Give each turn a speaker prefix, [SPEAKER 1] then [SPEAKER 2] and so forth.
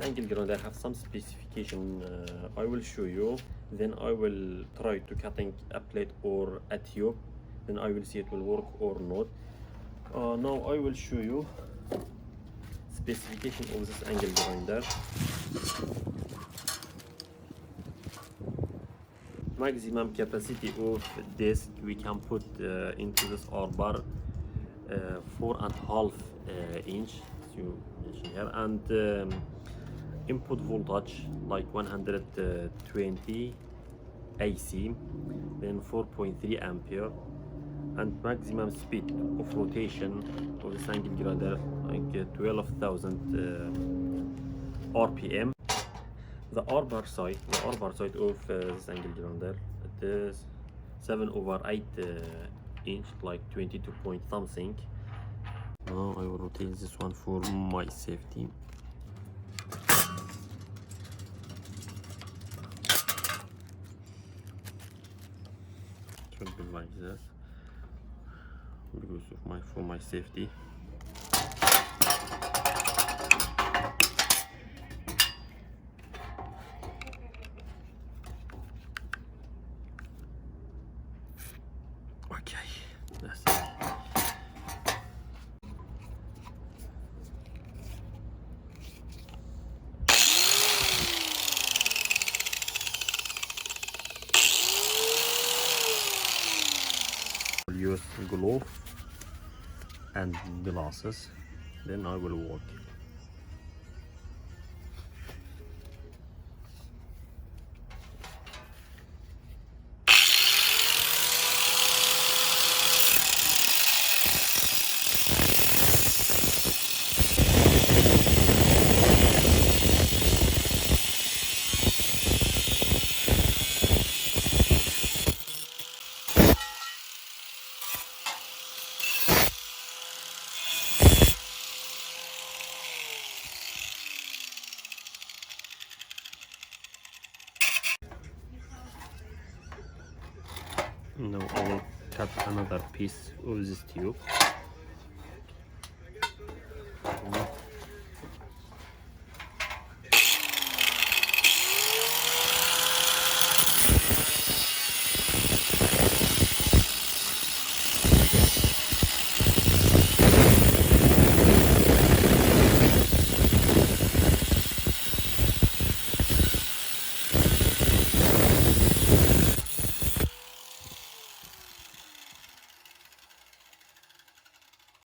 [SPEAKER 1] angle grinder have some specification. I will show you, then I will try to cutting a plate or a tube, then I will see it will work or not. Now I will show you specification of this angle grinder. Maximum capacity of disc we can put into this arbor 4.5 inch, as you mentioned here, and input voltage like 120 AC, then 4.3 ampere, and maximum speed of rotation of this angle grinder like 12,000 RPM. The arbor side of this angle grinder, it is 7/8 inch, like 22 point something. Now I will rotate this one for my safety. It will be like this because of for my safety. Okay, that's it. I'll use glove and glasses, then I will work. Now I will cut another piece of this tube.